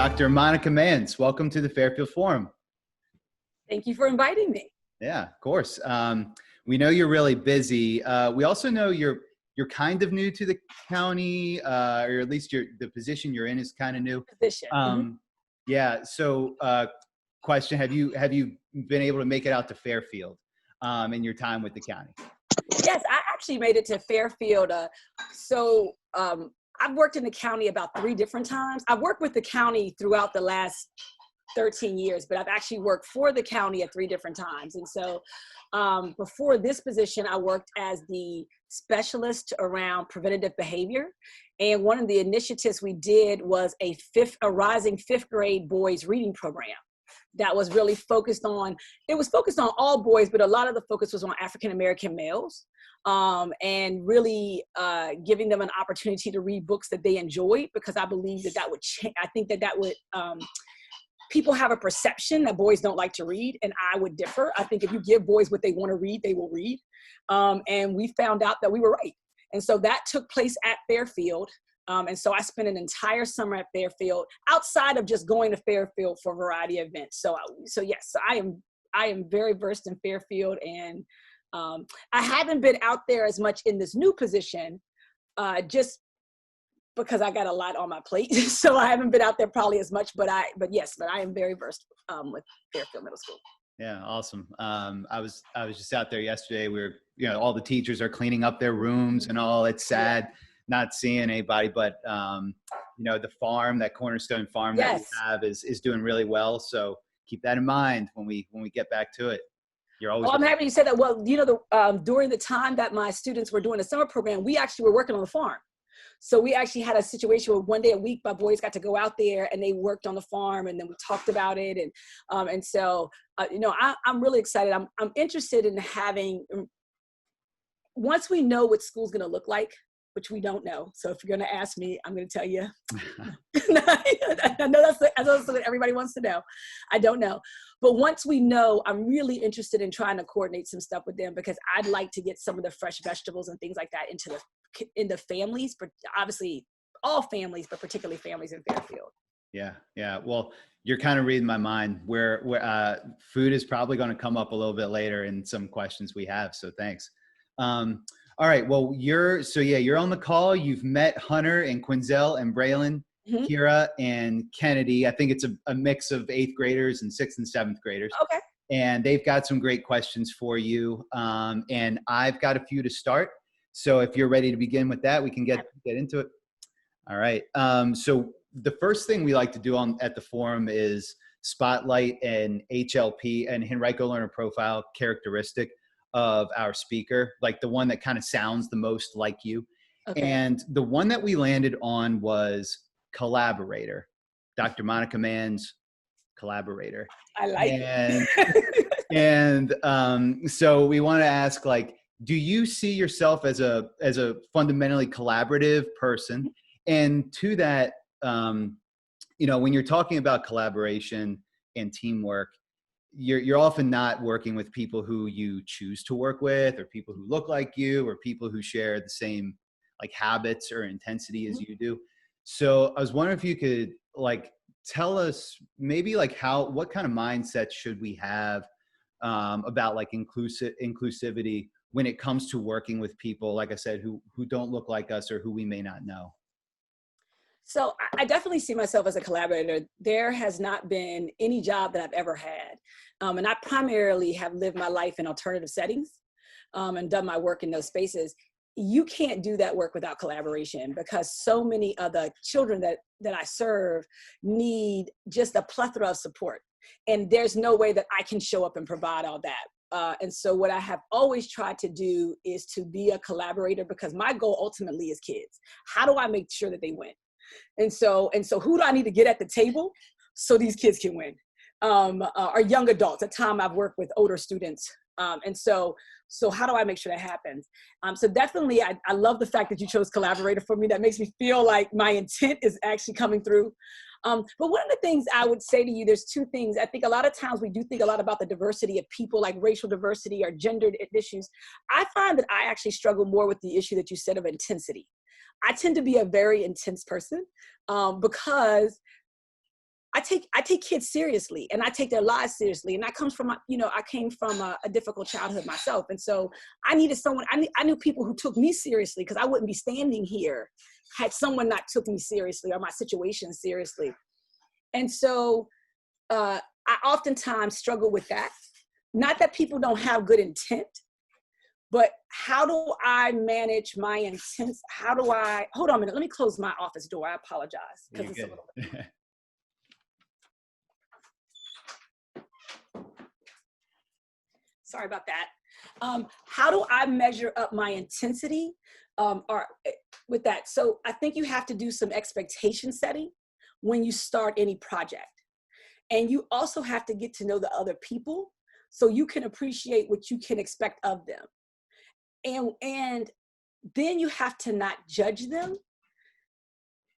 Dr. Monica Mans, welcome to the Fairfield Forum. Thank you for inviting me. Yeah, of course. We know you're really busy. We also know you're kind of new to the county, or at least the position you're in is kind of new. Yeah. So, question: Have you been able to make it out to Fairfield in your time with the county? Yes, I actually made it to Fairfield. I've worked in the county about 3 different times. I've worked with the county throughout the last 13 years, but I've actually worked for the county at 3 different times. And so before this position, I worked as the specialist around preventative behavior. And one of the initiatives we did was a rising 5th grade boys reading program that was really focused on all boys, but a lot of the focus was on African-American males, and really giving them an opportunity to read books that they enjoyed, because I believe that would change. I think that would, people have a perception that boys don't like to read, and I would differ. I think if you give boys what they want to read, they will read. And we found out that we were right. And so that took place at Fairfield. And so I spent an entire summer at Fairfield, outside of just going to Fairfield for a variety of events. So yes, I am very versed in Fairfield, and I haven't been out there as much in this new position, just because I got a lot on my plate. So I haven't been out there probably as much, but I am very versed with Fairfield Middle School. Yeah, awesome. I was just out there yesterday. All the teachers are cleaning up their rooms and all. It's sad not seeing anybody, but the farm, that Cornerstone farm that we have is doing really well. So keep that in mind when we get back to it. You're always. Well, I'm happy you said that. Well, during the time that my students were doing the summer program, we actually were working on the farm. So we actually had a situation where one day a week my boys got to go out there and they worked on the farm, and then we talked about it. And so I'm really excited. I'm interested in having, once we know what school's going to look like, which we don't know. So if you're going to ask me, I'm going to tell you. I know that's what everybody wants to know. I don't know. But once we know, I'm really interested in trying to coordinate some stuff with them, because I'd like to get some of the fresh vegetables and things like that in the families, but obviously all families, but particularly families in Fairfield. Yeah. Well, you're kind of reading my mind. Where food is probably going to come up a little bit later in some questions we have. So thanks. All right. Well, you're on the call. You've met Hunter and Quinzel and Braylon, Kira and Kennedy. I think it's a mix of 8th graders and 6th and 7th graders. Okay. And they've got some great questions for you. And I've got a few to start. So if you're ready to begin with that, we can get into it. All right. So the first thing we like to do at the forum is spotlight an HLP and Henrico learner profile characteristic of our speaker, like the one that kind of sounds the most like you. Okay. And the one that we landed on was collaborator. Dr. Monica Mans, collaborator. I like it. And so we want to ask, do you see yourself as a fundamentally collaborative person? And to that, when you're talking about collaboration and teamwork, you're often not working with people who you choose to work with, or people who look like you, or people who share the same habits or intensity as you do. So I was wondering if you could tell us maybe what kind of mindset should we have about inclusivity when it comes to working with people, like I said, who don't look like us or who we may not know. So I definitely see myself as a collaborator. There has not been any job that I've ever had. And I primarily have lived my life in alternative settings and done my work in those spaces. You can't do that work without collaboration, because so many of the children that I serve need just a plethora of support. And there's no way that I can show up and provide all that. And so what I have always tried to do is to be a collaborator, because my goal ultimately is kids. How do I make sure that they win? And so who do I need to get at the table so these kids can win? Or young adults. At time I've worked with older students. And so how do I make sure that happens? So definitely, I love the fact that you chose collaborator for me. That makes me feel like my intent is actually coming through. But one of the things I would say to you, there's 2 things. I think a lot of times we do think a lot about the diversity of people, like racial diversity or gendered issues. I find that I actually struggle more with the issue that you said of intensity. I tend to be a very intense person because I take kids seriously, and I take their lives seriously. And that comes from, I came from a difficult childhood myself. And so I needed someone, I knew people who took me seriously, because I wouldn't be standing here had someone not took me seriously or my situation seriously. And so I oftentimes struggle with that. Not that people don't have good intent, but how do I manage my intents? Hold on a minute, let me close my office door. I apologize, because it's a little bit. Sorry about that. How do I measure up my intensity or with that? So I think you have to do some expectation setting when you start any project. And you also have to get to know the other people so you can appreciate what you can expect of them. And then you have to not judge them,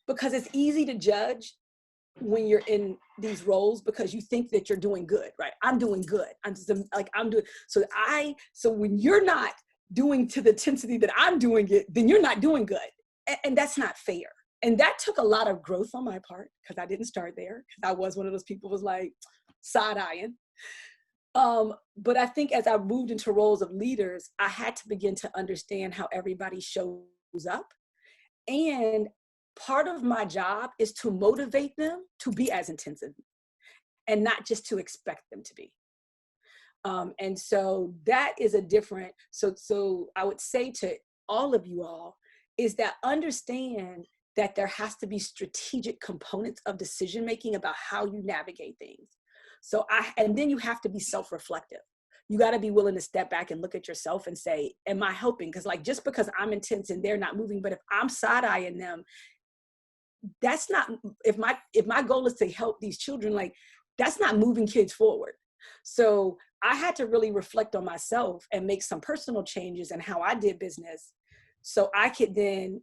because it's easy to judge when you're in these roles, because you think that you're doing good, right? I'm doing good. So when you're not doing to the intensity that I'm doing it, then you're not doing good. And that's not fair. And that took a lot of growth on my part, because I didn't start there. I was one of those people who was like side-eyeing. But I think as I moved into roles of leaders, I had to begin to understand how everybody shows up. And part of my job is to motivate them to be as intensive and not just to expect them to be. And so that is a different, so I would say to all of you all is that understand that there has to be strategic components of decision-making about how you navigate things. And then you have to be self-reflective. You got to be willing to step back and look at yourself and say, am I helping? Because like, just because I'm intense and they're not moving, but if I'm side-eyeing them, that's not, if my goal is to help these children, like that's not moving kids forward. So I had to really reflect on myself and make some personal changes in how I did business, so I could then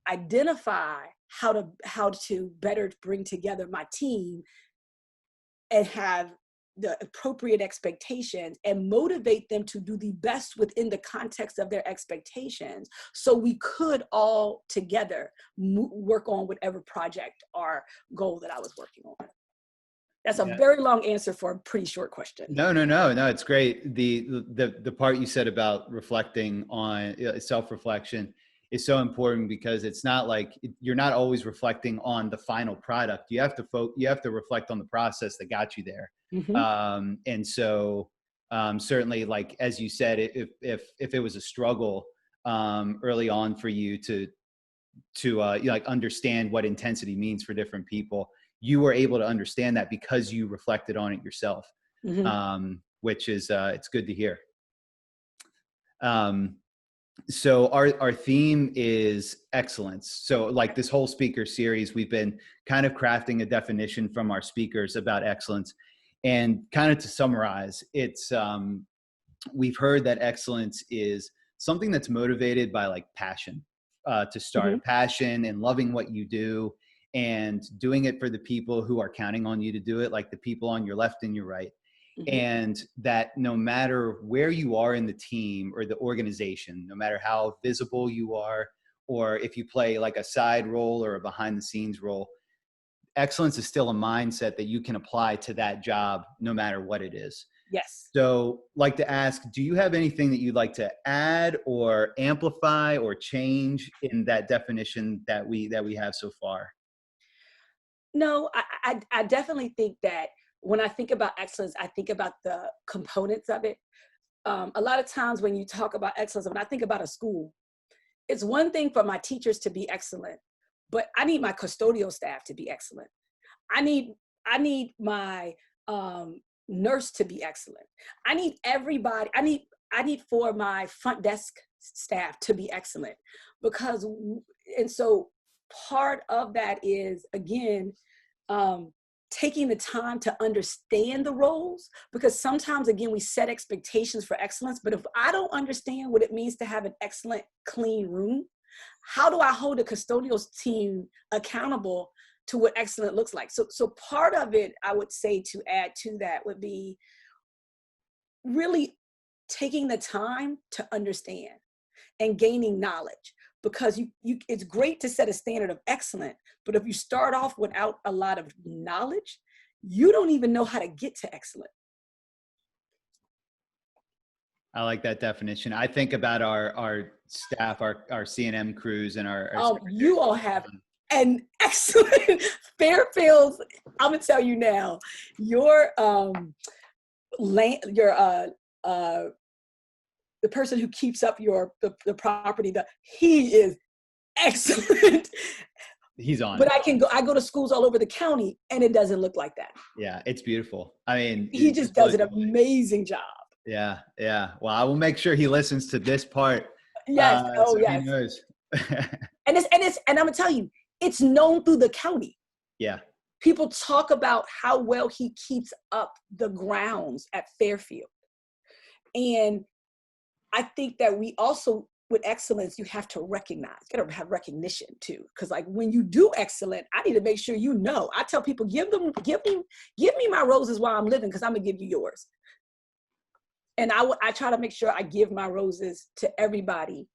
identify how to better bring together my team and have the appropriate expectations and motivate them to do the best within the context of their expectations, so we could all together work on whatever project or goal that I was working on. That's a very long answer for a pretty short question. No, it's great. The part you said about reflecting on self-reflection is so important, because it's not like you're not always reflecting on the final product. You have to reflect on the process that got you there. Mm-hmm. And so certainly, like as you said, if it was a struggle early on for you to like understand what intensity means for different people, you were able to understand that because you reflected on it yourself. Mm-hmm. Which is it's good to hear. So our theme is excellence. So like this whole speaker series, we've been kind of crafting a definition from our speakers about excellence. And kind of to summarize, it's we've heard that excellence is something that's motivated by like passion to start. Mm-hmm. Passion and loving what you do and doing it for the people who are counting on you to do it, like the people on your left and your right. Mm-hmm. And that no matter where you are in the team or the organization, no matter how visible you are, or if you play like a side role or a behind the scenes role, excellence is still a mindset that you can apply to that job no matter what it is. Yes. So like to ask, do you have anything that you'd like to add or amplify or change in that definition that we have so far? No, I definitely think that when I think about excellence, I think about the components of it. A lot of times when you talk about excellence, when I think about a school, it's one thing for my teachers to be excellent, but I need my custodial staff to be excellent. I need my nurse to be excellent. I need everybody. I need for my front desk staff to be excellent, because, and so part of that is, again, taking the time to understand the roles, because sometimes, again, we set expectations for excellence, but if I don't understand what it means to have an excellent, clean room, how do I hold a custodial team accountable to what excellent looks like? So part of it, I would say, to add to that would be really taking the time to understand and gaining knowledge. because it's great to set a standard of excellence, but if you start off without a lot of knowledge, you don't even know how to get to excellent. I like that definition. I think about our staff, our C&M crews, and our you all have an excellent Fairfield. I'm gonna tell you now, your the person who keeps up the property, he is excellent. He's on. But I go to schools all over the county, and it doesn't look like that. Yeah, it's beautiful. I mean, he just does an amazing job. Yeah. Well, I will make sure he listens to this part. Yes. So yes. he knows. and I'm gonna tell you, it's known through the county. Yeah. People talk about how well he keeps up the grounds at Fairfield. And I think that we also, with excellence, you have to recognize, you gotta have recognition too. Cause like when you do excellent, I need to make sure you know. I tell people, give me my roses while I'm living, cause I'm gonna give you yours. And I try to make sure I give my roses to everybody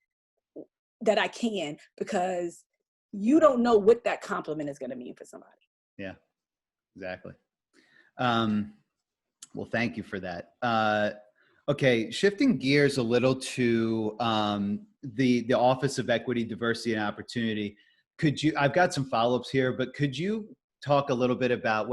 that I can, because you don't know what that compliment is going to mean for somebody. Yeah, exactly. Well, thank you for that. Okay, shifting gears a little to the Office of Equity, Diversity, and Opportunity. I've got some follow-ups here, but could you talk a little bit about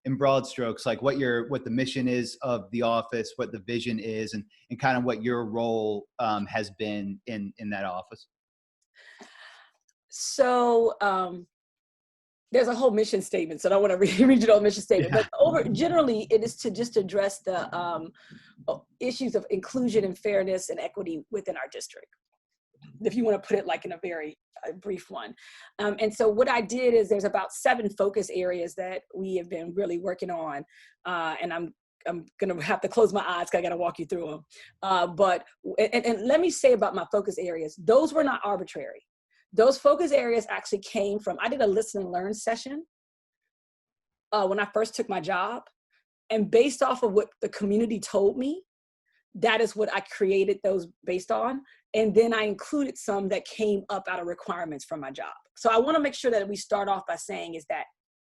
in broad strokes, like what the mission is of the office, what the vision is, and kind of what your role has been in that office? So there's a whole mission statement, so I don't want to read your whole mission statement, but generally it is to just address the issues of inclusion and fairness and equity within our district, if you want to put it like in a very brief one. And so what I did is there's about 7 focus areas that we have been really working on. And I'm going to have to close my eyes because I got to walk you through them. But let me say about my focus areas, those were not arbitrary. Those focus areas actually came from, I did a listen and learn session when I first took my job. And based off of what the community told me, that is what I created those based on. And then I included some that came up out of requirements from my job. So I want to make sure that we start off by saying is that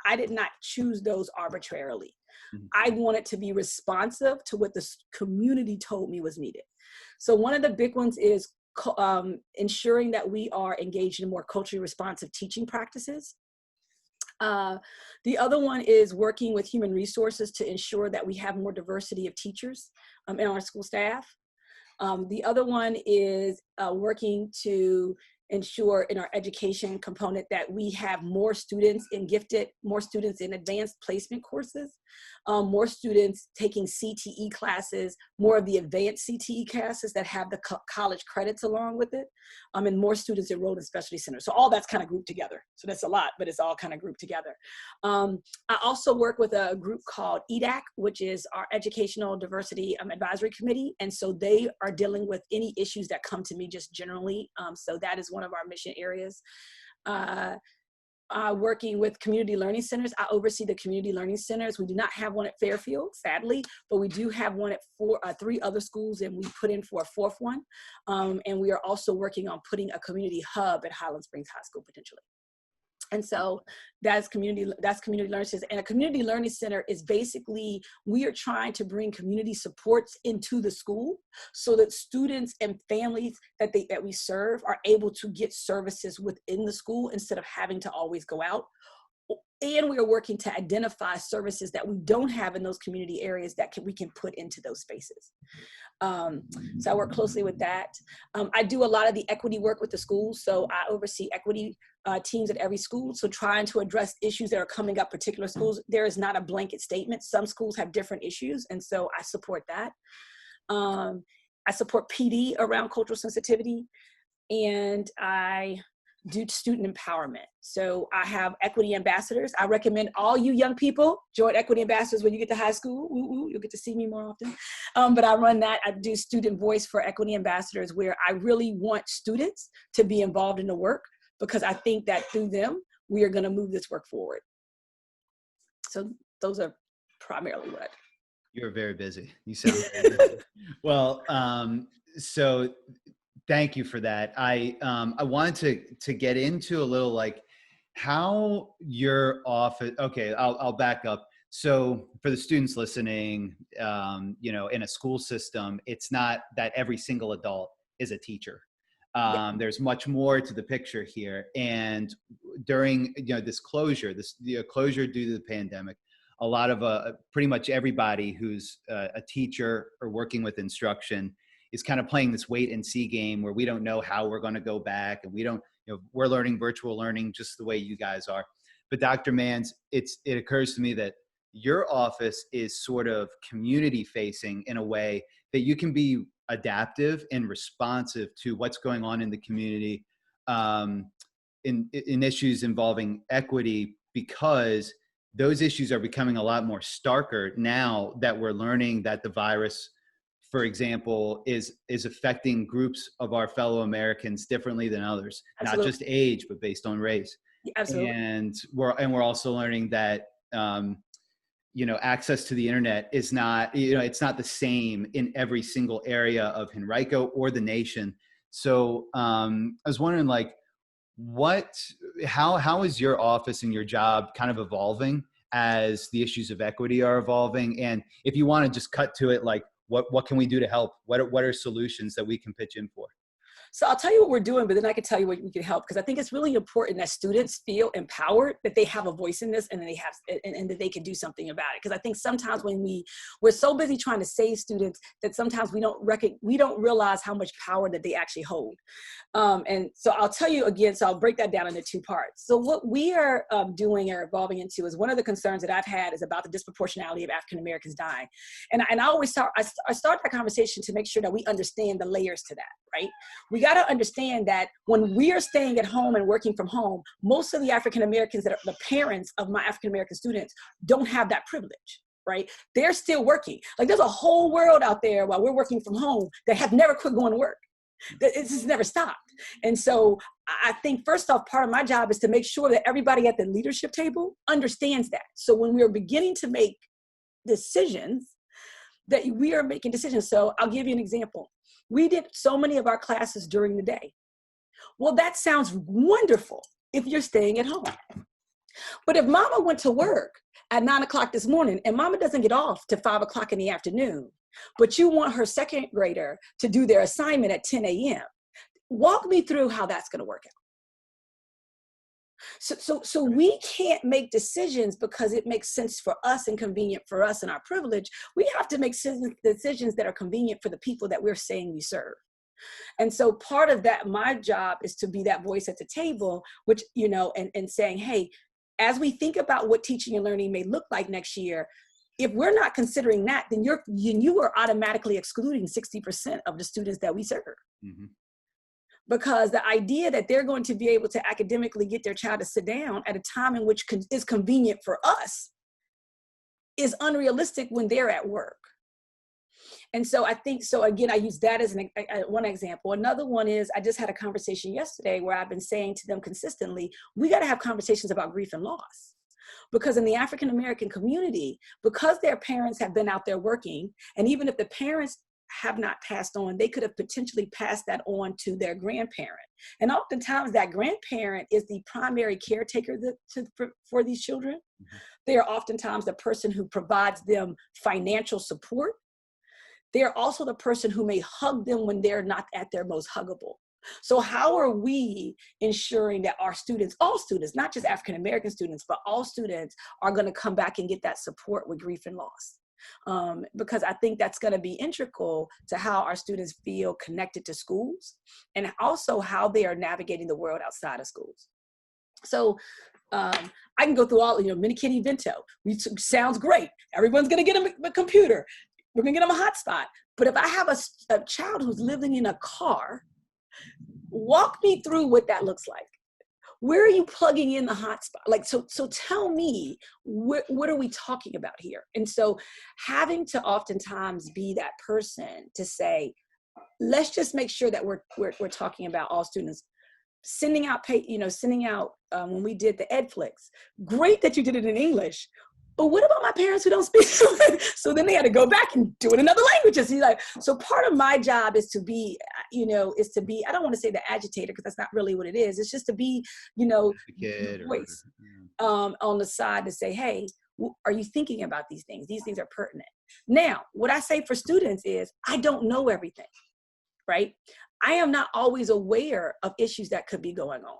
I did not choose those arbitrarily. Mm-hmm. I wanted to be responsive to what the community told me was needed. So one of the big ones is ensuring that we are engaged in more culturally responsive teaching practices. The other one is working with human resources to ensure that we have more diversity of teachers in our school staff. The other one is working to ensure in our education component that we have more students in gifted, more students in advanced placement courses, more students taking CTE classes, more of the advanced CTE classes that have the college credits along with it, and more students enrolled in specialty centers. So all that's kind of grouped together. So that's a lot, but it's all kind of grouped together. I also work with a group called EDAC, which is our Educational Diversity Advisory Committee. And so they are dealing with any issues that come to me just generally. So that is one of our mission areas. Working with community learning centers. I oversee the community learning centers. We do not have one at Fairfield, sadly, but we do have one at 3 other schools, and we put in for a 4th one. And we are also working on putting a community hub at Highland Springs High School potentially. And so that's community learning centers. And a community learning center is basically, we are trying to bring community supports into the school so that students and families that we serve are able to get services within the school instead of having to always go out. And we are working to identify services that we don't have in those community areas that we can put into those spaces. So I work closely with that. I do a lot of the equity work with the schools. So I oversee equity teams at every school. So trying to address issues that are coming up particular schools. There is not a blanket statement. Some schools have different issues. And so I support that. I support PD around cultural sensitivity. And I do student empowerment. So I have equity ambassadors. I recommend all you young people join equity ambassadors when you get to high school. Ooh, you'll get to see me more often. But I run that. I do student voice for equity ambassadors, where I really want students to be involved in the work, because I think that through them, we are going to move this work forward. So those are primarily what I do. You're very busy. You sound very busy. Well, so Thank you for that. I wanted to get into a little like how your office. Okay, I'll back up. So for the students listening, in a school system, it's not that every single adult is a teacher. Yeah, There's much more to the picture here. And during this closure, closure due to the pandemic, a lot of pretty much everybody who's a teacher or working with instruction is kind of playing this wait and see game where we don't know how we're going to go back, and we don't, we're learning virtual learning just the way you guys are. But Dr. Manns, it occurs to me that your office is sort of community facing in a way that you can be adaptive and responsive to what's going on in the community, in issues involving equity, because those issues are becoming a lot more starker now that we're learning that the virus, for example, is affecting groups of our fellow Americans differently than others. absolutely. Not just age, but based on race. Yeah, absolutely. And we're also learning that access to the internet is not, it's not the same in every single area of Henrico or the nation. So I was wondering, like, how is your office and your job kind of evolving as the issues of equity are evolving? And if you want to just cut to it, like, what can we do to help? What are solutions that we can pitch in for? So I'll tell you what we're doing, but then I can tell you what we can help, because I think it's really important that students feel empowered, that they have a voice in this, and that that they can do something about it. Because I think sometimes when we're so busy trying to save students that sometimes we don't realize how much power that they actually hold. And so I'll tell you again. So I'll break that down into two parts. So what we are doing or evolving into is, one of the concerns that I've had is about the disproportionality of African Americans dying, and I always start that conversation to make sure that we understand the layers to that. Right? We got to understand that when we are staying at home and working from home, most of the African Americans that are the parents of my African American students don't have that privilege, right? They're still working. Like, there's a whole world out there while we're working from home that have never quit going to work. It's just never stopped. And so I think, first off, part of my job is to make sure that everybody at the leadership table understands that. So when we're beginning to make decisions, that we are making decisions. So I'll give you an example. We did so many of our classes during the day. Well, that sounds wonderful if you're staying at home. But if mama went to work at 9 o'clock this morning, and mama doesn't get off to 5 o'clock in the afternoon, but you want her second grader to do their assignment at 10 a.m., walk me through how that's going to work out. So we can't make decisions because it makes sense for us and convenient for us and our privilege. We have to make decisions that are convenient for the people that we're saying we serve. And so part of that, my job is to be that voice at the table, which, and saying, hey, as we think about what teaching and learning may look like next year, if we're not considering that, then you are automatically excluding 60% of the students that we serve. Mm-hmm. Because the idea that they're going to be able to academically get their child to sit down at a time in which is convenient for us is unrealistic when they're at work. And so I think, so again, I use that as one example. Another one is, I just had a conversation yesterday where I've been saying to them consistently, we got to have conversations about grief and loss. Because in the African American community, because their parents have been out there working, and even if the parents have not passed on, they could have potentially passed that on to their grandparent. And oftentimes that grandparent is the primary caretaker for these children. Mm-hmm. They are oftentimes the person who provides them financial support. They're also the person who may hug them when they're not at their most huggable. So how are we ensuring that our students, all students, not just African American students, but all students, are going to come back and get that support with grief and loss? Because I think that's going to be integral to how our students feel connected to schools, and also how they are navigating the world outside of schools. So I can go through all, mini kitty vento. Sounds great. Everyone's going to get a computer. We're going to get them a hotspot. But if I have a child who's living in a car, walk me through what that looks like. Where are you plugging in the hotspot? Like, so tell me, what are we talking about here? And so having to oftentimes be that person to say, let's just make sure that we're talking about all students. Sending out, when we did the EdFlix, great that you did it in English, but what about my parents who don't speak? So then they had to go back and do it in other languages. So part of my job is to be, is to be, I don't want to say the agitator, because that's not really what it is. It's just to be, the voice on the side to say, hey, are you thinking about these things? These things are pertinent. Now, what I say for students is, I don't know everything, right? I am not always aware of issues that could be going on.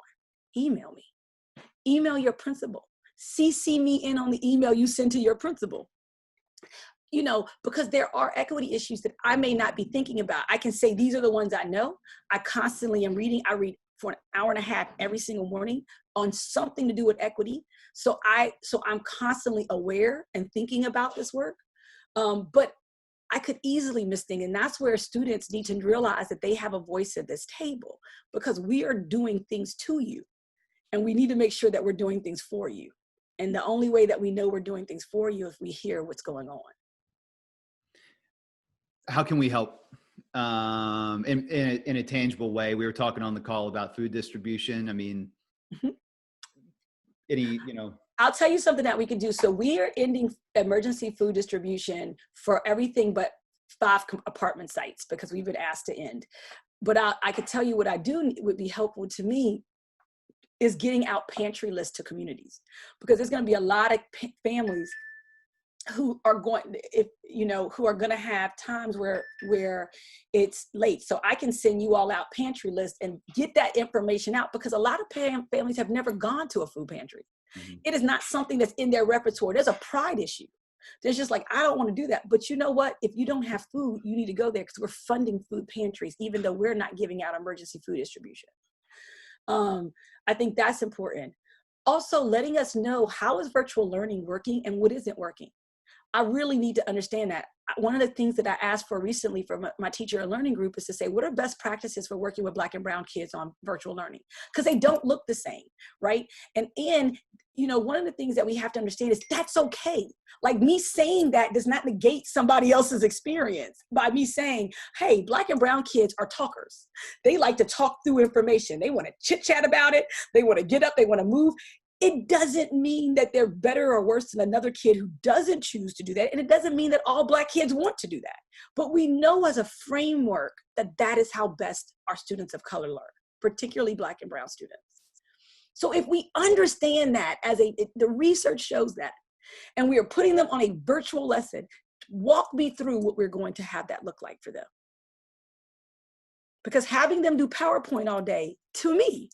Email me. Email your principal. CC me in on the email you send to your principal. Because there are equity issues that I may not be thinking about. I can say, these are the ones I know. I constantly am reading. I read for an hour and a half every single morning on something to do with equity. So I'm constantly aware and thinking about this work. But I could easily miss things. And that's where students need to realize that they have a voice at this table, because we are doing things to you. And we need to make sure that we're doing things for you. And the only way that we know we're doing things for you is if we hear what's going on. How can we help in a tangible way? We were talking on the call about food distribution. I mean, I'll tell you something that we can do. So we are ending emergency food distribution for everything but 5 apartment sites, because we've been asked to end. But I could tell you what I do would be helpful to me is getting out pantry lists to communities, because there's going to be a lot of families who are going to have times where it's late. So I can send you all out pantry lists and get that information out, because a lot of families have never gone to a food pantry. Mm-hmm. It is not something that's in their repertoire. There's a pride issue. There's just like, I don't want to do that. But you know what? If you don't have food, you need to go there, because we're funding food pantries, even though we're not giving out emergency food distribution. I think that's important. Also, letting us know, how is virtual learning working and what isn't working? I really need to understand that. One of the things that I asked for recently from my teacher and learning group is to say, what are best practices for working with Black and brown kids on virtual learning? Because they don't look the same, right? And one of the things that we have to understand is that's okay. Like, me saying that does not negate somebody else's experience. By me saying, hey, Black and brown kids are talkers. They like to talk through information. They want to chit chat about it. They want to get up, they want to move. It doesn't mean that they're better or worse than another kid who doesn't choose to do that. And it doesn't mean that all Black kids want to do that. But we know as a framework that that is how best our students of color learn, particularly Black and brown students. So if we understand that, the research shows that, and we are putting them on a virtual lesson, walk me through what we're going to have that look like for them. Because having them do PowerPoint all day, to me,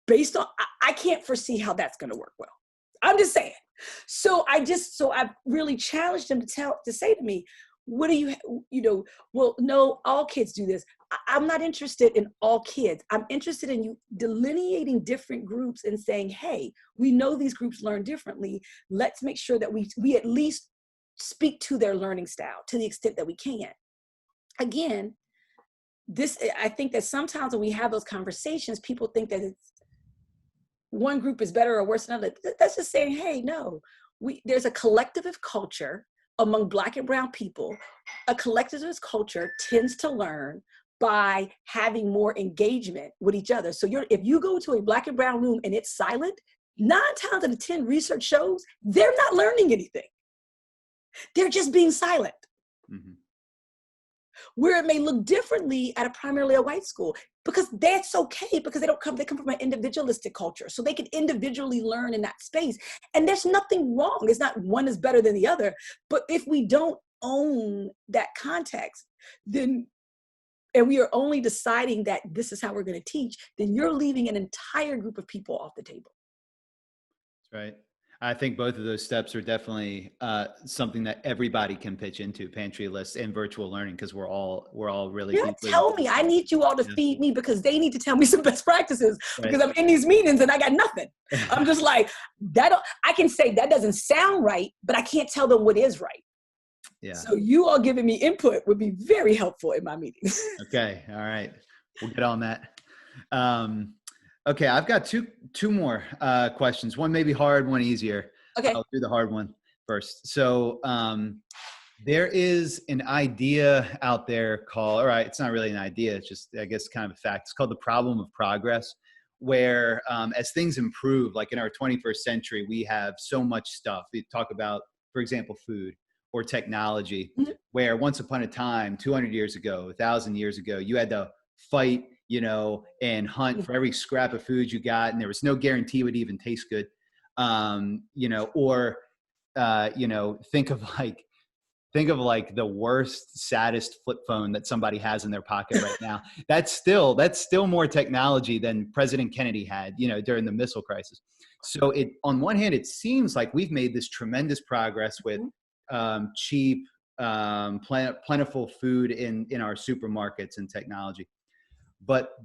based on, I can't foresee how that's going to work well. I'm just saying. So I've really challenged them to say to me, what do you, well, no, all kids do this. I'm not interested in all kids. I'm interested in you delineating different groups and saying, hey, we know these groups learn differently. Let's make sure that we at least speak to their learning style to the extent that we can. Again, I think that sometimes when we have those conversations, people think that it's one group is better or worse than another. That's just saying, hey, no, there's a collectivist culture among Black and brown people. A collectivist culture tends to learn by having more engagement with each other. So if you go to a Black and brown room and it's silent, 9 times out of 10 research shows they're not learning anything. They're just being silent. Mm-hmm. Where it may look differently at primarily a white school, because that's okay, because they come from an individualistic culture. So they can individually learn in that space. And there's nothing wrong. It's not one is better than the other. But if we don't own that context, and we are only deciding that this is how we're going to teach, then you're leaving an entire group of people off the table. That's right. I think both of those steps are definitely something that everybody can pitch into, pantry lists and virtual learning, because we're all really. Yeah, tell me. I need you all to feed me, because they need to tell me some best practices, because I'm in these meetings and I got nothing. I'm just like, I can say that doesn't sound right, but I can't tell them what is right. Yeah. So you all giving me input would be very helpful in my meetings. Okay. All right. We'll get on that. Okay, I've got two more questions. One may be hard, one easier. Okay. I'll do the hard one first. So there is an idea out there called, all right, it's not really an idea, it's just, I guess, kind of a fact. It's called the problem of progress, where as things improve, like in our 21st century, we have so much stuff. We talk about, for example, food or technology, mm-hmm. where once upon a time, 200 years ago, 1,000 years ago, you had to fight, and hunt for every scrap of food you got, and there was no guarantee it would even taste good. Or think of like the worst, saddest flip phone that somebody has in their pocket right now. That's still more technology than President Kennedy had, during the missile crisis. So on one hand, it seems like we've made this tremendous progress with cheap, plentiful food in our supermarkets and technology. But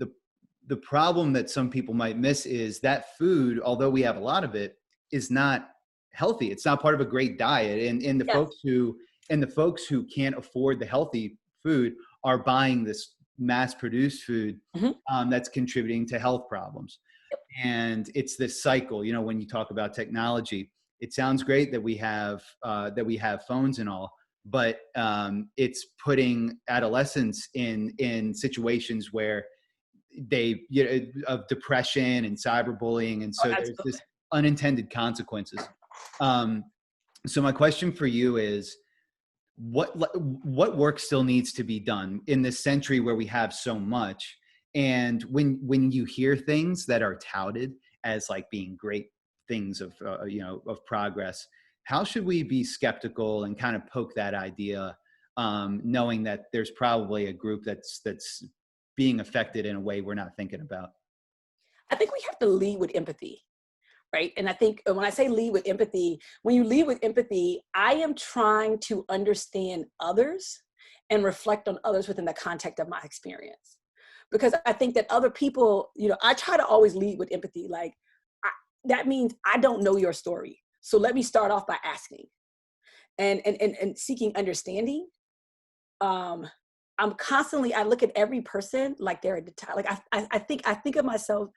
the problem that some people might miss is that food, although we have a lot of it, is not healthy. It's not part of a great diet. And the folks who can't afford the healthy food are buying this mass-produced food that's contributing to health problems. And it's this cycle. When you talk about technology, it sounds great that we have phones and all, but it's putting adolescents in situations where of depression and cyberbullying, and so there's this unintended consequences. So my question for you is, what work still needs to be done in this century where we have so much? And when you hear things that are touted as like being great things of progress, how should we be skeptical and kind of poke that idea, knowing that there's probably a group that's being affected in a way we're not thinking about? I think we have to lead with empathy, right? And I think when I say lead with empathy, when you lead with empathy, I am trying to understand others and reflect on others within the context of my experience. Because I think that other people, I try to always lead with empathy. Like, that means I don't know your story. So let me start off by asking and seeking understanding. I look at every person like they're like I think of myself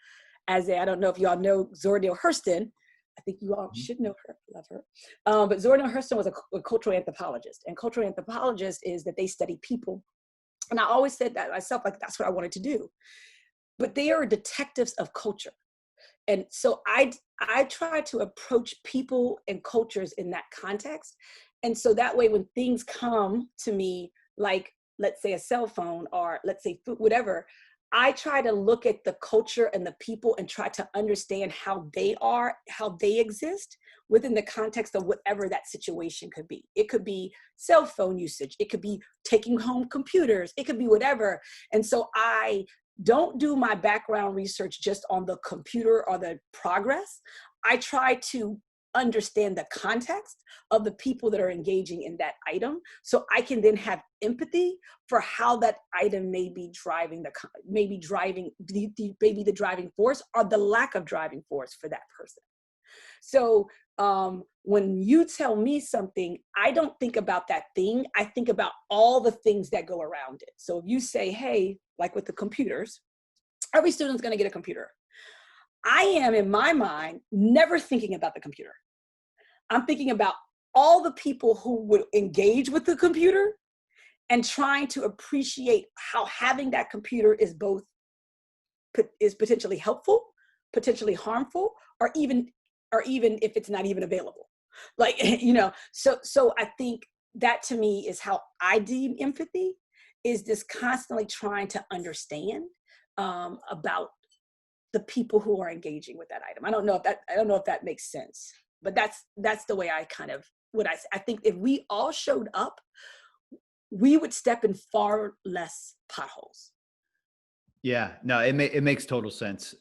as I don't know if y'all know Zora Hurston. I think you all should know her, love her. But Zora Hurston was a cultural anthropologist, and cultural anthropologist is that they study people. And I always said that myself, like that's what I wanted to do. But they are detectives of culture. And so I try to approach people and cultures in that context. And so that way, when things come to me, like, let's say a cell phone or let's say food, whatever, I try to look at the culture and the people and try to understand how they are, how they exist within the context of whatever that situation could be. It could be cell phone usage. It could be taking home computers. It could be whatever. And so I don't do my background research just on the computer or the progress. I try to understand the context of the people that are engaging in that item, so I can then have empathy for how that item may be driving the driving force or the lack of driving force for that person. So when you tell me something, I don't think about that thing. I think about all the things that go around it. So if you say, hey, like with the computers, every student's going to get a computer. I am, in my mind, never thinking about the computer. I'm thinking about all the people who would engage with the computer and trying to appreciate how having that computer is potentially helpful, potentially harmful, or even if it's not even available. Like, so I think that to me is how I deem empathy, is this constantly trying to understand about the people who are engaging with that item. I don't know if that makes sense, but that's the way I kind of I think if we all showed up, we would step in far less potholes. Yeah, no, it makes total sense.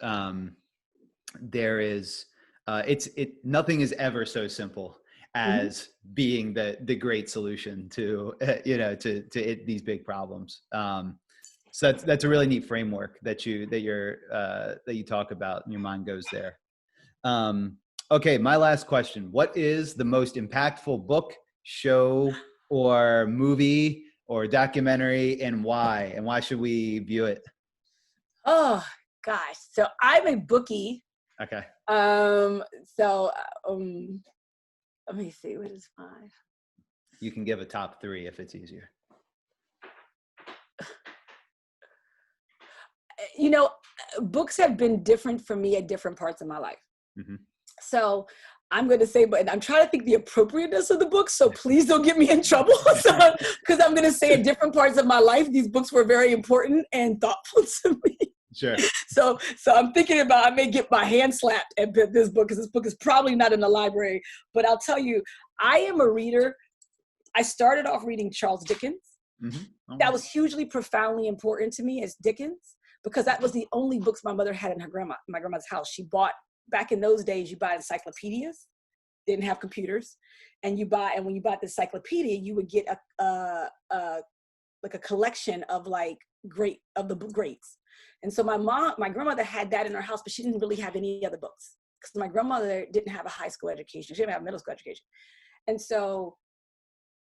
There is nothing is ever so simple as being the great solution to these big problems. So that's a really neat framework that you talk about, and your mind goes there. Okay, my last question: what is the most impactful book, show, or movie or documentary, and why? And why should we view it? Oh gosh, so I'm a bookie. Okay. So let me see, what is 5? You can give a top 3 if it's easier. Books have been different for me at different parts of my life. So I'm going to say, but I'm trying to think the appropriateness of the book, so please don't get me in trouble. Because I'm going to say at different parts of my life, these books were very important and thoughtful to me. Sure. So I'm thinking about, I may get my hand slapped at this book, because this book is probably not in the library. But I'll tell you, I am a reader. I started off reading Charles Dickens. Mm-hmm. Oh. That was hugely, profoundly important to me as Dickens, because that was the only books my mother had in my grandma's house. She bought, back in those days, you buy encyclopedias, didn't have computers, and when you bought the encyclopedia, you would get like a collection of the greats. And so my grandmother had that in her house, but she didn't really have any other books, because my grandmother didn't have a high school education. She didn't have a middle school education. And so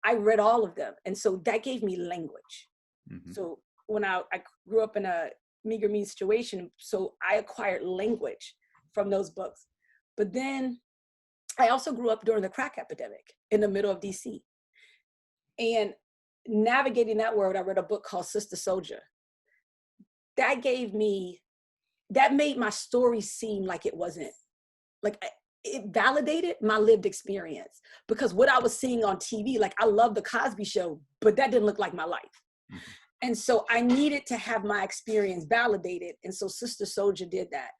I read all of them. And so that gave me language. Mm-hmm. So when I grew up in a meager means situation, so I acquired language from those books. But then I also grew up during the crack epidemic in the middle of DC. And navigating that world, I read a book called Sister Soldier. That made my story seem like it wasn't, like it validated my lived experience, because what I was seeing on TV, like I love the Cosby Show, but that didn't look like my life. Mm-hmm. And so I needed to have my experience validated. And so Sister Soldier did that.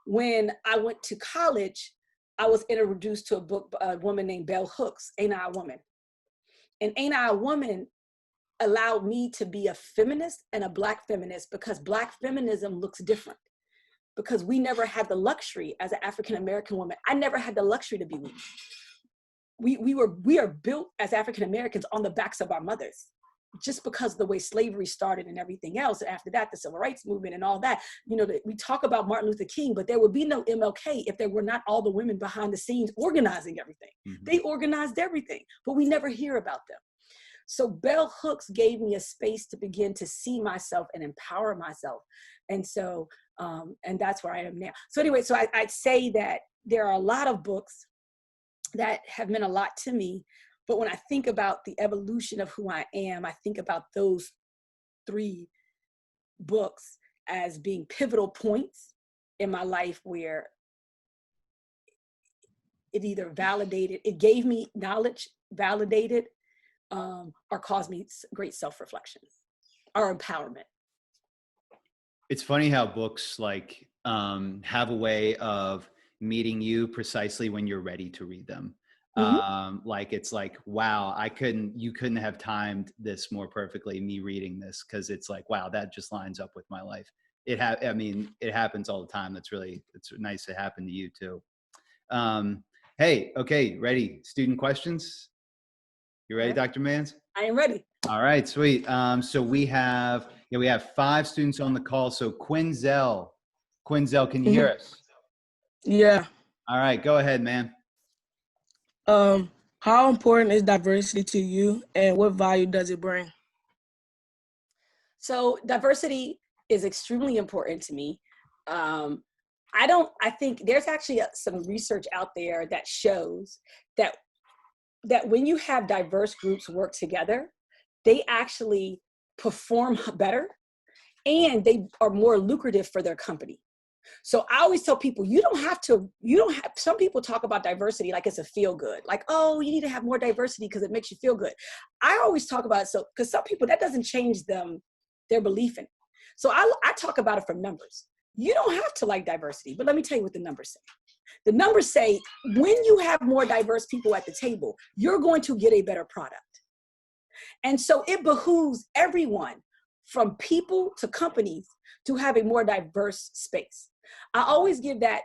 When I went to college, I was introduced to a woman named Bell Hooks, Ain't I a Woman? And Ain't I a Woman allowed me to be a feminist and a Black feminist, because Black feminism looks different. Because we never had the luxury as an African-American woman. I never had the luxury to be weak. We are built as African-Americans on the backs of our mothers, just because of the way slavery started and everything else. And after that, the civil rights movement and all that, we talk about Martin Luther King, but there would be no MLK if there were not all the women behind the scenes organizing everything. Mm-hmm. They organized everything, but we never hear about them. So Bell Hooks gave me a space to begin to see myself and empower myself. And so, and that's where I am now. So anyway, so I'd say that there are a lot of books that have meant a lot to me. But when I think about the evolution of who I am, I think about those 3 books as being pivotal points in my life, where it either it gave me knowledge, validated, or caused me great self-reflection or empowerment. It's funny how books have a way of meeting you precisely when you're ready to read them. Mm-hmm. It's like, wow, you couldn't have timed this more perfectly, me reading this, because it's like, wow, that just lines up with my life. It happens all the time. It's nice to happen to you too. Hey, okay, ready? Student questions? You ready, Dr. Mans? I am ready. All right, sweet. So we have 5 students on the call. So Quinzel, can you hear us? Yeah. All right, go ahead, man. How important is diversity to you, and what value does it bring? So diversity is extremely important to me. I think there's actually some research out there that shows that when you have diverse groups work together, they actually perform better and they are more lucrative for their company. So I always tell people, some people talk about diversity like it's a feel good, like, oh, you need to have more diversity because it makes you feel good. I always talk about it because some people, that doesn't change their belief in it. So I talk about it from numbers. You don't have to like diversity, but let me tell you what the numbers say. The numbers say when you have more diverse people at the table, you're going to get a better product. And so it behooves everyone, from people to companies, to have a more diverse space. I always give that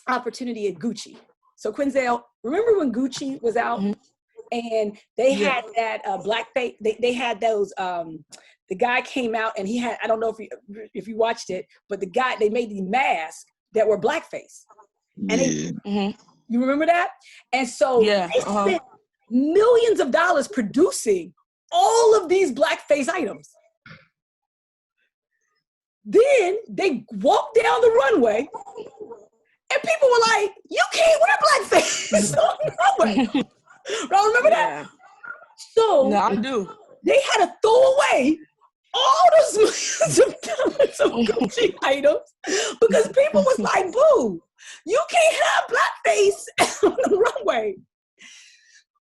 opportunity at Gucci. So Quinzel, remember when Gucci was out? Mm-hmm. And they had that blackface, they had those, the guy came out and he had, I don't know if you watched it, but they made these masks that were blackface. And you remember that? And so they spent millions of dollars producing all of these blackface items. Then they walked down the runway and people were like, you can't wear blackface on the runway. Y'all remember that? So no, I do. They had to throw away all those millions of dollars of Gucci items because people was like, boo. You can't have blackface on the runway.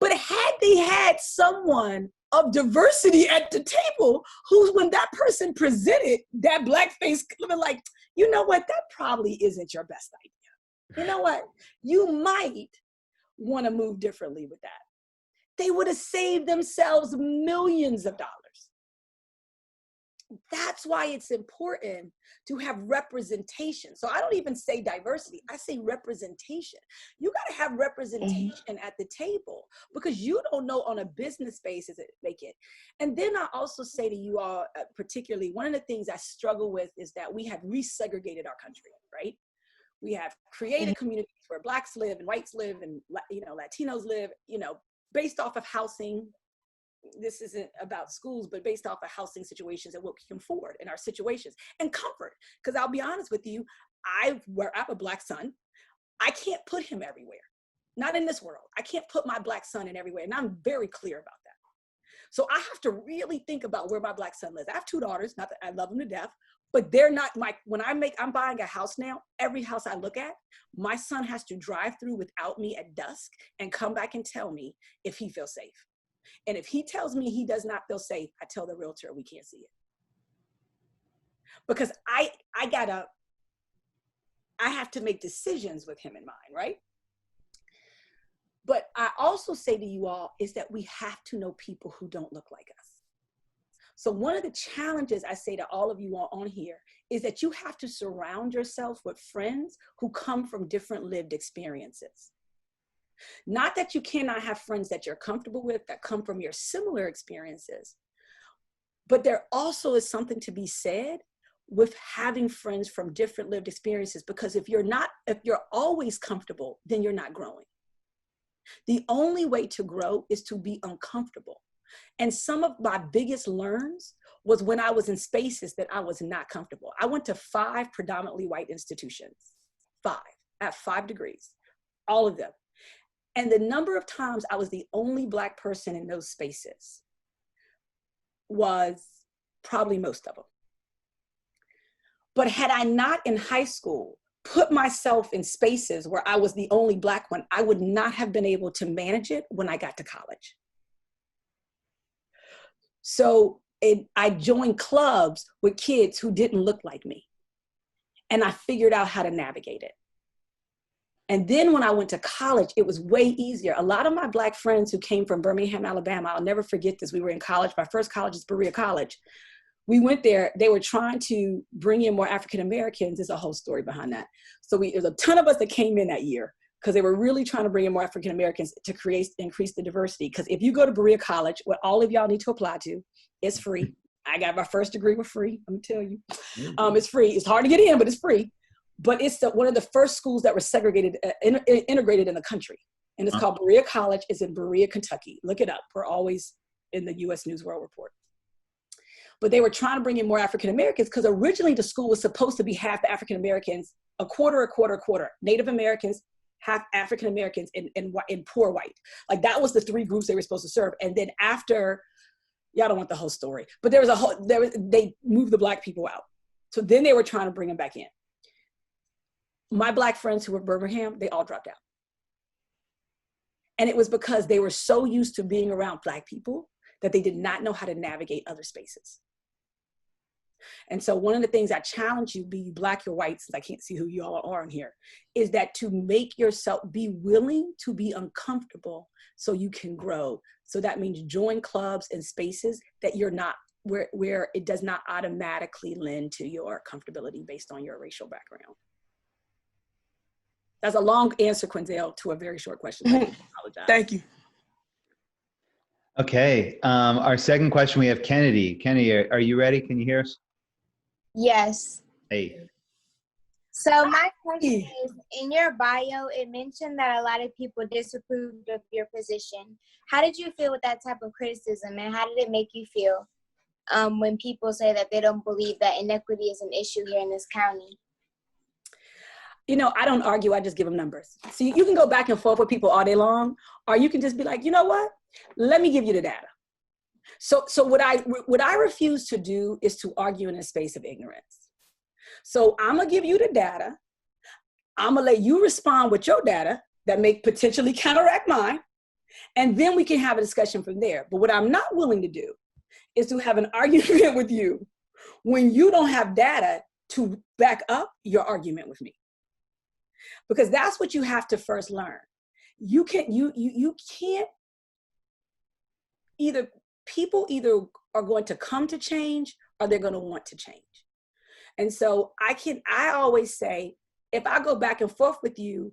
But had they had someone of diversity at the table, who's when that person presented that blackface, like, you know what, that probably isn't your best idea. You know what, you might want to move differently with that. They would have saved themselves millions of dollars. That's why it's important to have representation. So I don't even say diversity, I say representation. You got to have representation at the table, because you don't know on a business basis it make it. And then I also say to you all, particularly, one of the things I struggle with is that we have resegregated our country, right? We have created communities where Blacks live and whites live and, you know, Latinos live, you know, based off of housing. This isn't about schools, but based off of housing situations and what we can afford in our situations, and comfort. Because I'll be honest with you, I have a Black son. I can't put him everywhere. Not in this world. I can't put my Black son in everywhere. And I'm very clear about that. So I have to really think about where my Black son lives. I have 2 daughters, not that I love them to death, but they're not when I'm buying a house now, every house I look at, my son has to drive through without me at dusk and come back and tell me if he feels safe. And if he tells me he does not feel safe, I tell the realtor we can't see it. Because I have to make decisions with him in mind, right? But I also say to you all is that we have to know people who don't look like us. So one of the challenges I say to all of you all on here is that you have to surround yourself with friends who come from different lived experiences. Not that you cannot have friends that you're comfortable with that come from your similar experiences, but there also is something to be said with having friends from different lived experiences, because if you're always comfortable, then you're not growing. The only way to grow is to be uncomfortable. And some of my biggest learns was when I was in spaces that I was not comfortable. I went to 5 predominantly white institutions, 5. I have 5 degrees, all of them. And the number of times I was the only Black person in those spaces was probably most of them. But had I not in high school put myself in spaces where I was the only Black one, I would not have been able to manage it when I got to college. So I joined clubs with kids who didn't look like me. And I figured out how to navigate it. And then when I went to college, it was way easier. A lot of my Black friends who came from Birmingham, Alabama, I'll never forget this. We were in college. My first college is Berea College. We went there. They were trying to bring in more African Americans. There's a whole story behind that. So there's a ton of us that came in that year because they were really trying to bring in more African Americans to increase the diversity. Because if you go to Berea College, what all of y'all need to apply to, it's free. I got my first degree for free. Let me tell you, it's free. It's hard to get in, but it's free. But it's one of the first schools that were segregated, integrated in the country. And it's called Berea College. It's in Berea, Kentucky. Look it up. We're always in the U.S. News World Report. But they were trying to bring in more African Americans because originally the school was supposed to be half African Americans, a quarter, Native Americans, half African Americans, and poor white. Like that was the 3 groups they were supposed to serve. And then after, y'all don't want the whole story, but they moved the Black people out. So then they were trying to bring them back in. My Black friends who were Birmingham, they all dropped out. And it was because they were so used to being around Black people that they did not know how to navigate other spaces. And so one of the things I challenge you, be you Black or white, since I can't see who you all are on here, is that to make yourself be willing to be uncomfortable so you can grow. So that means join clubs and spaces that you're not, where it does not automatically lend to your comfortability based on your racial background. That's a long answer, Quinzel, to a very short question. I apologize. Thank you. Okay, our second question, we have Kennedy. Kennedy, are you ready? Can you hear us? Yes. Hey. So my question is, in your bio, it mentioned that a lot of people disapproved of your position. How did you feel with that type of criticism, and how did it make you feel when people say that they don't believe that inequity is an issue here in this county? You know, I don't argue, I just give them numbers. So you can go back and forth with people all day long, or you can just be like, you know what? Let me give you the data. So what I refuse to do is to argue in a space of ignorance. So I'm gonna give you the data. I'm gonna let you respond with your data that may potentially counteract mine, and then we can have a discussion from there. But what I'm not willing to do is to have an argument with you when you don't have data to back up your argument with me. Because that's what you have to first learn. You can't either, people either are going to come to change or they're going to want to change. And so I always say, if I go back and forth with you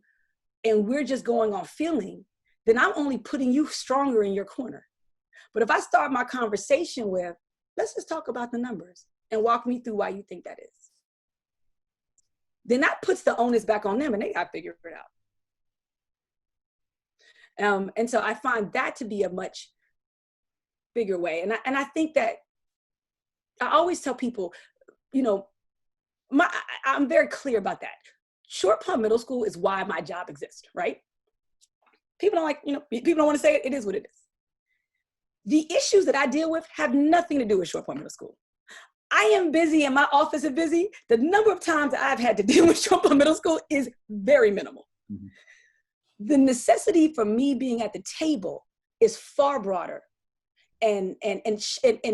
and we're just going on feeling, then I'm only putting you stronger in your corner. But if I start my conversation with, let's just talk about the numbers and walk me through why you think that is, then that puts the onus back on them and they got to figure it out. And so I find that to be a much bigger way. And I think that I always tell people, you know, I'm very clear about that. Short Plum Middle School is why my job exists, right? People don't like, you know, people don't want to say it. It is what it is. The issues that I deal with have nothing to do with Short Plum Middle School. I am busy and my office is busy. The number of times I've had to deal with Short Plum Middle School is very minimal. Mm-hmm. The necessity for me being at the table is far broader. And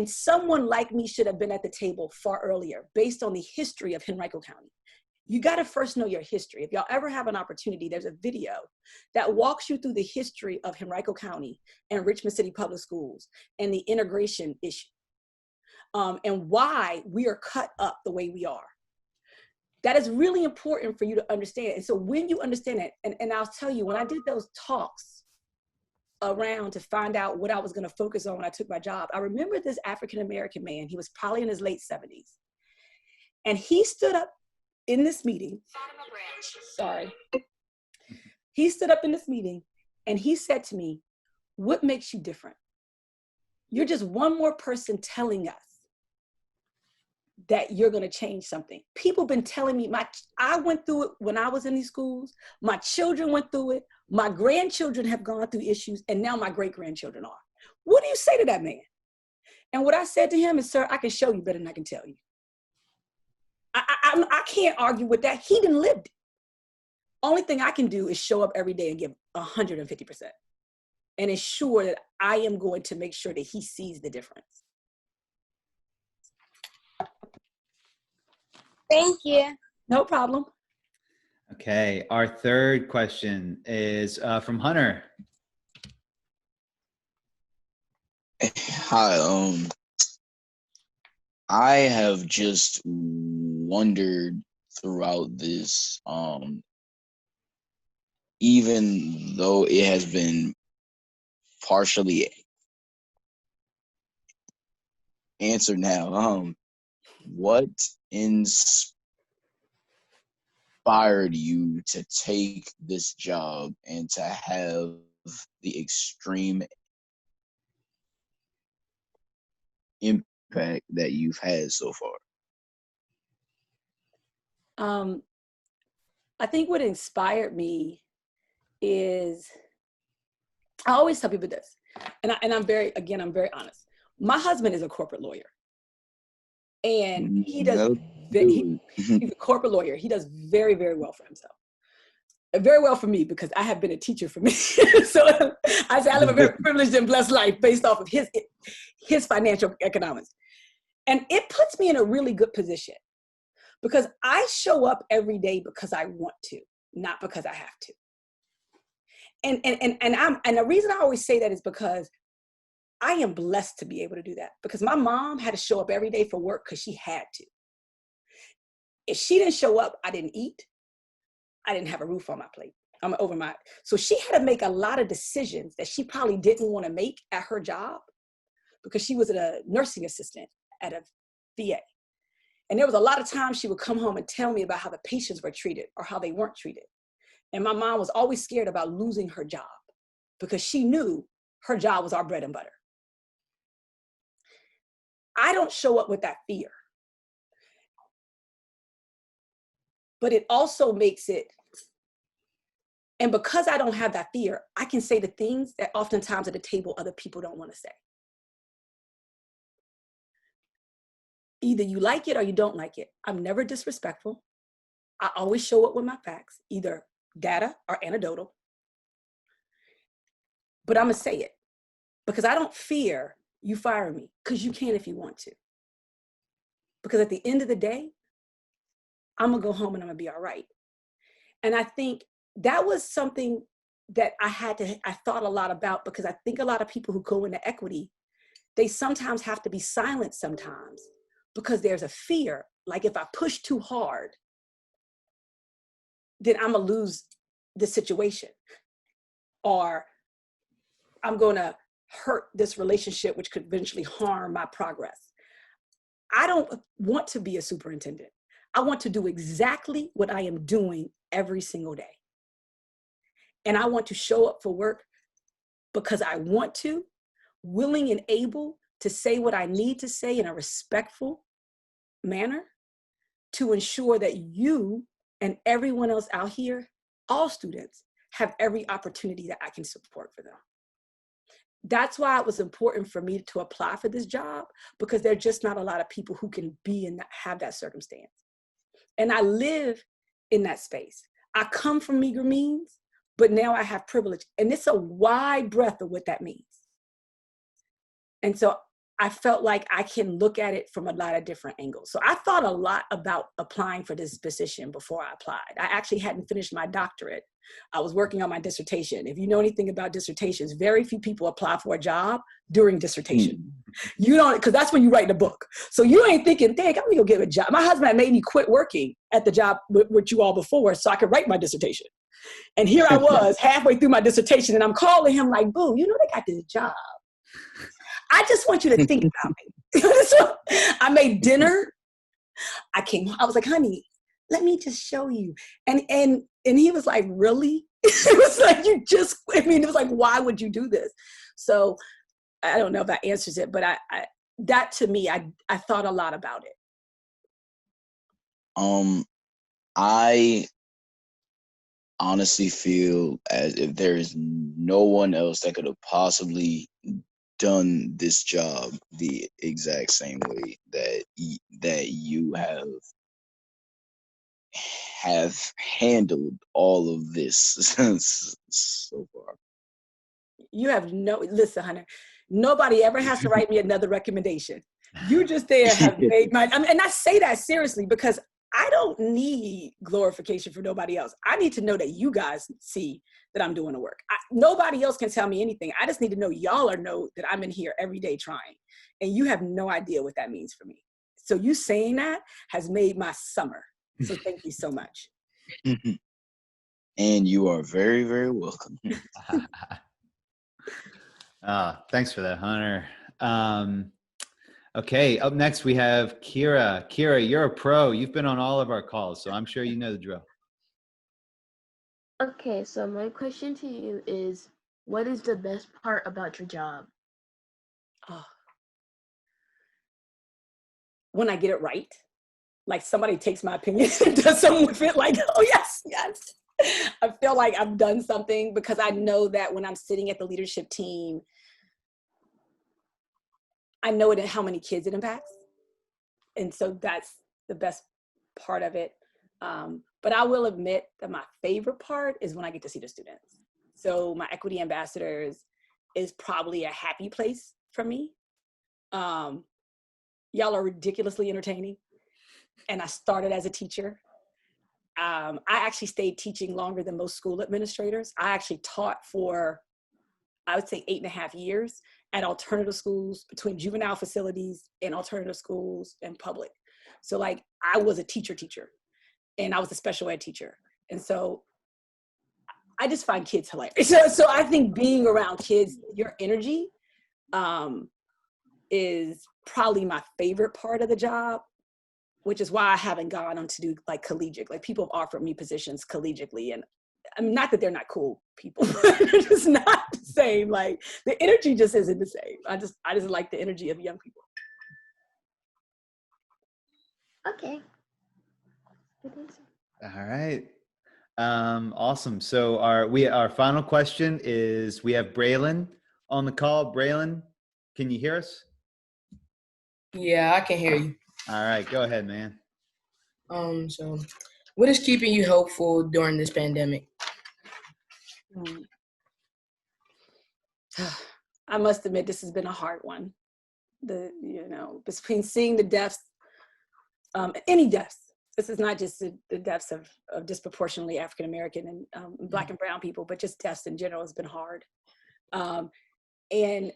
someone like me should have been at the table far earlier based on the history of Henrico County. You got to first know your history. If y'all ever have an opportunity, there's a video that walks you through the history of Henrico County and Richmond City Public Schools and the integration issue, and why we are cut up the way we are. That is really important for you to understand. And so when you understand it, and I'll tell you, when I did those talks around to find out what I was going to focus on when I took my job, I remember this African-American man. He was probably in his late 70s. And he stood up in this meeting. He stood up in this meeting and he said to me, "What makes you different? You're just one more person telling us that you're going to change something. People been telling me, I went through it when I was in these schools. My children went through it. My grandchildren have gone through issues, and now my great-grandchildren are. What do you say to that man?" And what I said to him is, "Sir, I can show you better than I can tell you." I can't argue with that. He didn't live it. Only thing I can do is show up every day and give 150% and ensure that I am going to make sure that he sees the difference. Thank you. No problem. Okay, our third question is from Hunter. Hi, I have just wondered throughout this, even though it has been partially answered now, what inspired you to take this job and to have the extreme impact that you've had so far? I think what inspired me is, I always tell people this, and I'm very honest. My husband is a corporate lawyer, and he does. He's a corporate lawyer. He does very, very well for himself. Very well for me, because I have been a teacher for many years. So I say I live a very privileged and blessed life based off of his financial economics. And it puts me in a really good position because I show up every day because I want to, not because I have to. And the reason I always say that is because I am blessed to be able to do that, because my mom had to show up every day for work because she had to. If she didn't show up, I didn't eat. I didn't have a roof on my plate. So she had to make a lot of decisions that she probably didn't want to make at her job because she was a nursing assistant at a VA. And there was a lot of times she would come home and tell me about how the patients were treated or how they weren't treated. And my mom was always scared about losing her job because she knew her job was our bread and butter. I don't show up with that fear. But it also makes it, and because I don't have that fear, I can say the things that oftentimes at the table other people don't want to say. Either you like it or you don't like it. I'm never disrespectful. I always show up with my facts, either data or anecdotal. But I'm going to say it because I don't fear you firing me, because you can if you want to. Because at the end of the day, I'm going to go home and I'm going to be all right. And I think that was something that I thought a lot about, because I think a lot of people who go into equity, they sometimes have to be silent sometimes because there's a fear. Like if I push too hard, then I'm going to lose the situation, or I'm going to hurt this relationship, which could eventually harm my progress. I don't want to be a superintendent. I want to do exactly what I am doing every single day. And I want to show up for work because I want to, willing and able to say what I need to say in a respectful manner to ensure that you and everyone else out here, all students, have every opportunity that I can support for them. That's why it was important for me to apply for this job, because there are just not a lot of people who can be and have that circumstance. And I live in that space. I come from meager means, but now I have privilege. And it's a wide breadth of what that means. And so I felt like I can look at it from a lot of different angles. So I thought a lot about applying for this position before I applied. I actually hadn't finished my doctorate. I was working on my dissertation. If you know anything about dissertations, very few people apply for a job during dissertation. You don't, because that's when you write the book. So you ain't thinking, dang, I'm gonna go get a job. My husband made me quit working at the job with you all before so I could write my dissertation. And here I was halfway through my dissertation and I'm calling him like, boo, you know they got this job. I just want you to think about it. So I made dinner. I was like, honey, let me just show you. And he was like, really? It was like, it was like, why would you do this? So I don't know if that answers it, but that to me, I thought a lot about it. I honestly feel as if there is no one else that could have possibly done this job the exact same way that you have handled all of this so far. You have listen, Hunter, nobody ever has to write me another recommendation. You just there have made my, and I say that seriously because I don't need glorification for nobody else. I need to know that you guys see that I'm doing the work. Nobody else can tell me anything. I just need to know y'all know that I'm in here every day trying. And you have no idea what that means for me. So you saying that has made my summer. So thank you so much. And you are very, very welcome. Thanks for that, Hunter. Okay, up next we have Kira. Kira, you're a pro. You've been on all of our calls, so I'm sure you know the drill. Okay, so my question to you is, what is the best part about your job? When I get it right, like somebody takes my opinion and does something with it, like, oh yes. I feel like I've done something because I know that when I'm sitting at the leadership team, I know how many kids it impacts. And so that's the best part of it. But I will admit that my favorite part is when I get to see the students. So my equity ambassadors is probably a happy place for me. Y'all are ridiculously entertaining. And I started as a teacher. I actually stayed teaching longer than most school administrators. I actually taught for, I would say 8.5 years at alternative schools, between juvenile facilities and alternative schools and public. So like I was a teacher and I was a special ed teacher. And so I just find kids hilarious. So I think being around kids, your energy is probably my favorite part of the job, which is why I haven't gone on to do like collegiate. Like people have offered me positions collegiately, and I mean, not that they're not cool people, but they're just not the same. Like the energy just isn't the same. I just like the energy of young people. Okay. Good answer. All right. Awesome. So our final question is, we have Braylon on the call. Braylon, can you hear us? Yeah, I can hear you. All right, go ahead, man. So What is keeping you hopeful during this pandemic? Mm. I must admit, this has been a hard one. Between seeing the deaths, any deaths. This is not just the deaths of disproportionately African American and Black and brown people, but just deaths in general has been hard. And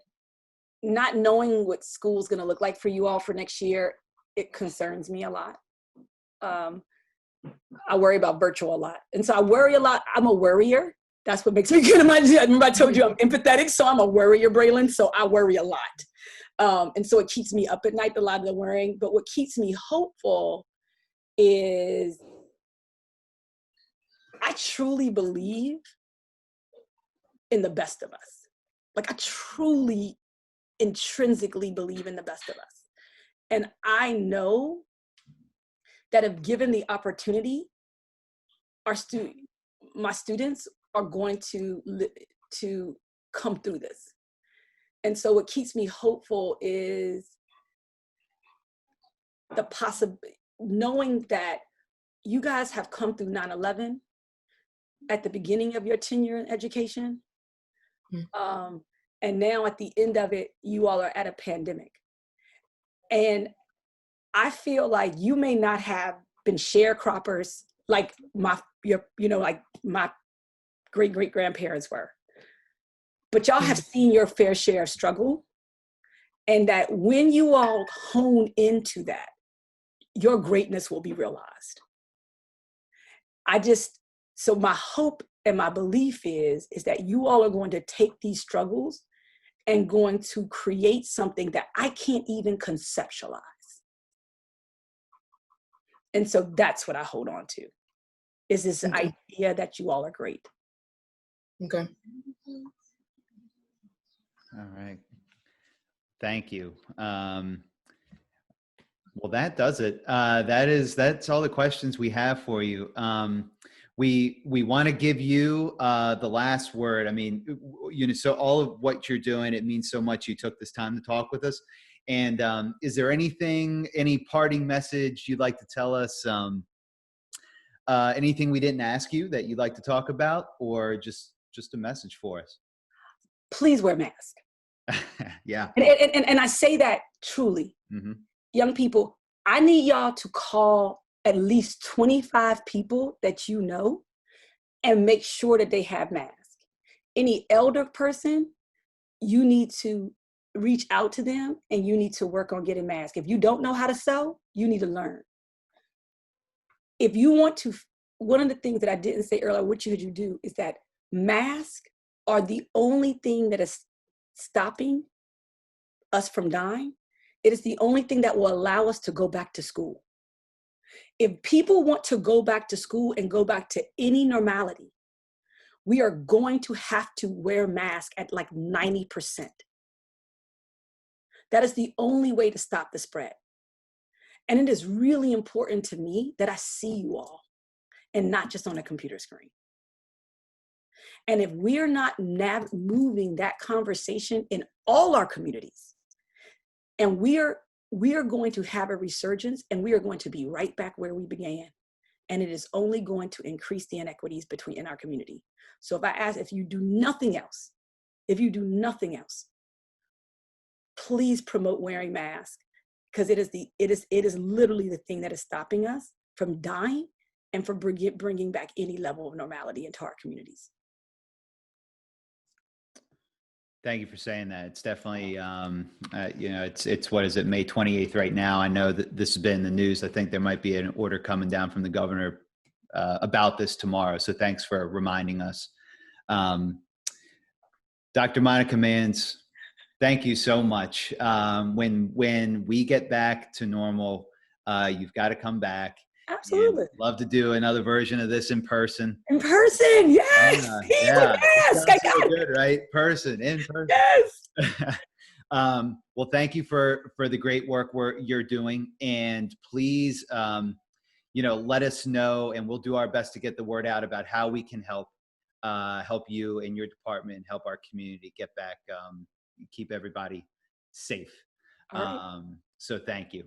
not knowing what school's going to look like for you all for next year, it concerns me a lot. I worry about virtual a lot. And so I worry a lot. I'm a worrier. That's what makes me good. Remember I told you I'm empathetic, so I'm a worrier, Braylon, so I worry a lot. And so it keeps me up at night, a lot of the worrying. But what keeps me hopeful is I truly believe in the best of us. Like, I truly intrinsically believe in the best of us. And I know that if given the opportunity, my students are going to come through this. And so what keeps me hopeful is knowing that you guys have come through 9/11 at the beginning of your tenure in education. And now at the end of it, you all are at a pandemic. And I feel like you may not have been sharecroppers like my great-great-grandparents were, but y'all have seen your fair share of struggle. And that when you all hone into that, your greatness will be realized. So my hope and my belief is that you all are going to take these struggles and going to create something that I can't even conceptualize. And so that's what I hold on to, is this idea that you all are great. Okay. All right. Thank you. Well, that does it. That's all the questions we have for you. We want to give you the last word. I mean, so all of what you're doing, it means so much. You took this time to talk with us. And is there any parting message you'd like to tell us? Anything we didn't ask you that you'd like to talk about, or just a message for us? Please wear a mask. Yeah. And I say that truly. Mm-hmm. Young people, I need y'all to call at least 25 people that you know and make sure that they have masks. Any elder person, you need to reach out to them and you need to work on getting masks. If you don't know how to sew, you need to learn. If you want to, one of the things that I didn't say earlier, what should you do, is that masks are the only thing that is stopping us from dying. It is the only thing that will allow us to go back to school. If people want to go back to school and go back to any normality, we are going to have to wear masks at like 90%. That is the only way to stop the spread. And it is really important to me that I see you all and not just on a computer screen. And if we're not moving that conversation in all our communities, and we are going to have a resurgence, and we are going to be right back where we began. And it is only going to increase the inequities in our community. So if you do nothing else, please promote wearing masks, because it is literally the thing that is stopping us from dying and from bringing back any level of normality into our communities. Thank you for saying that. It's definitely, it's what is it, May 28th right now. I know that this has been in the news. I think there might be an order coming down from the governor about this tomorrow. So thanks for reminding us. Dr. Monica Mans, thank you so much. When we get back to normal, you've got to come back. Absolutely. Love to do another version of this in person. In person, yes. Yeah. Yes. So good, right? In person. Yes. Well, thank you for the great work you're doing, and please, let us know, and we'll do our best to get the word out about how we can help you and your department, and help our community get back, keep everybody safe. All right. So thank you.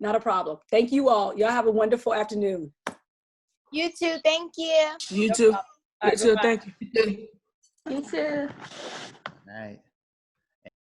Not a problem. Thank you all. Y'all have a wonderful afternoon. You too. Thank you. You No too. problem. All You right, too. bye-bye. Thank you. You too. All right.